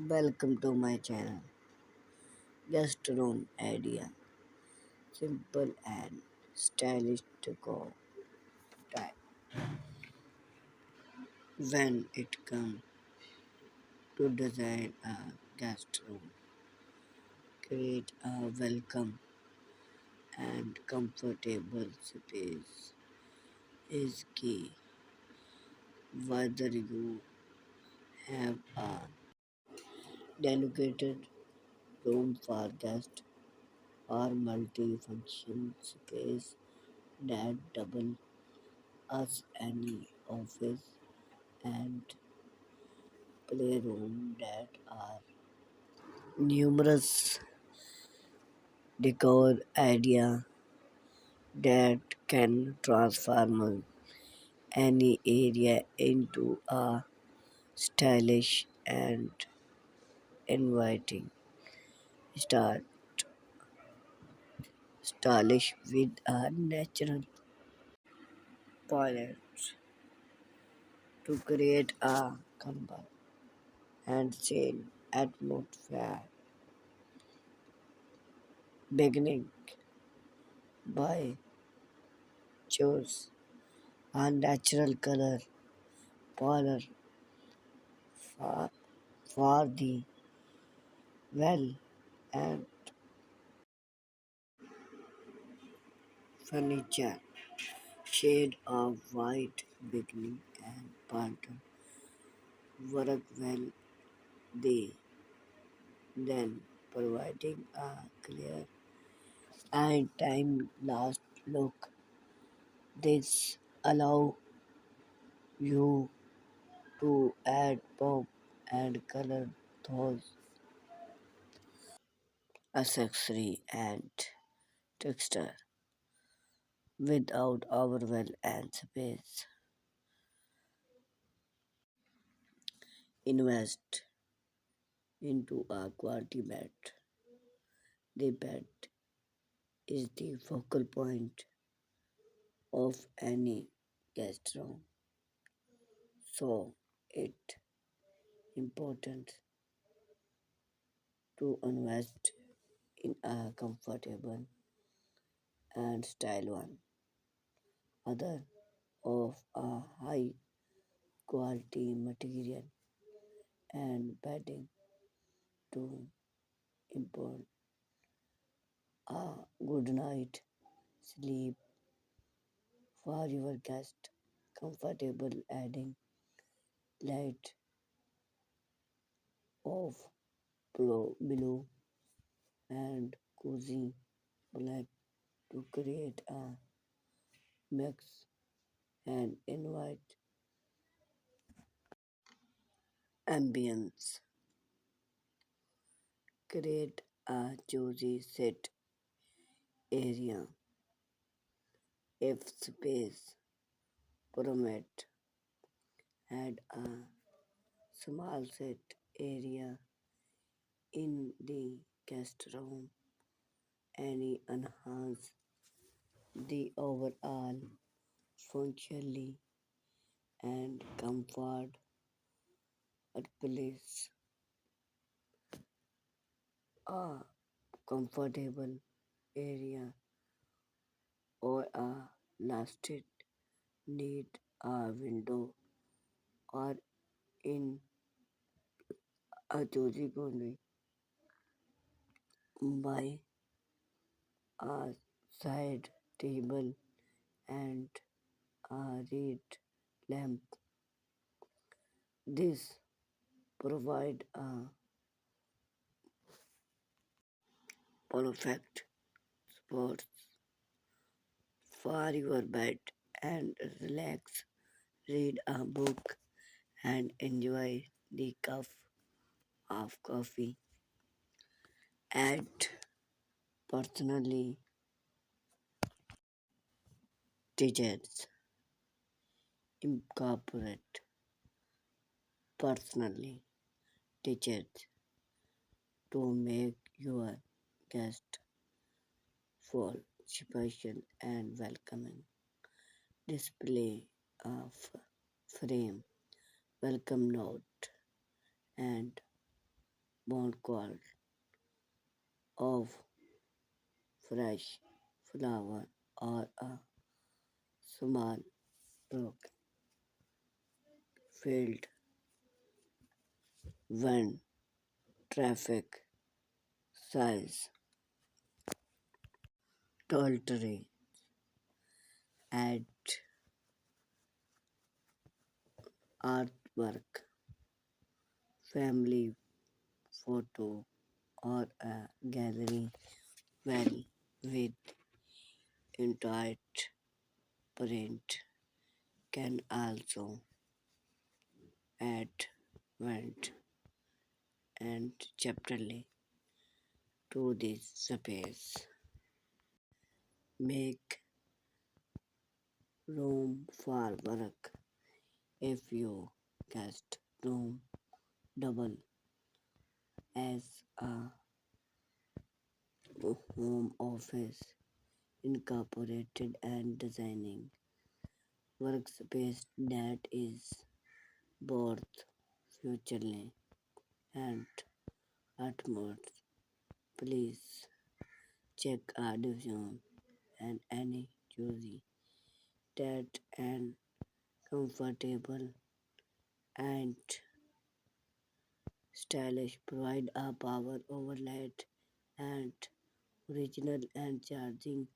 Welcome to my channel. Guest room idea. Simple and stylish decor type. When it comes to design a guest room, create a welcome and comfortable space is key. Whether you have a dedicated room for guests or multi-function space that double as any office and playroom that are numerous decor idea that can transform any area into a stylish and inviting. Start stylish with a natural palette to create a comfort and sane atmosphere. Beginning by choose a natural color palette for, for the well and furniture. Shade of white beginning and pattern work well they then providing a clear and time last look. This allow you to add pop and color those accessory and texture without overwhelm and space. Invest into a quality bed. The bed is the focal point of any guest room, so it important to invest in a comfortable and style one. Other of a high quality material and bedding to import a good night sleep for your guest. Comfortable adding light of below and cozy black to create a mix and invite ambience. Create a cozy set area if space permit. Add a small set area in the guest room and enhance the overall functionally and comfort at place. A comfortable area or a lasted need a window or in a cozy corner by a side table and a red lamp. This provide a perfect spot for your bed and relax, read a book and enjoy the cup of coffee. Add personally digits. Incorporate personally digits to make your guest feel special and welcoming. Display of frame, welcome note, and bond called of fresh flower or a small brook filled when traffic size adultery add artwork family photo or a gallery well with intact print can also add vent and chapterly to this space. Make room for work if you guest room double as a home office incorporated and designing workspace that is both futurely and utmost. Please check our division and any choosy that and comfortable and stylish provide a power overlaid and original and charging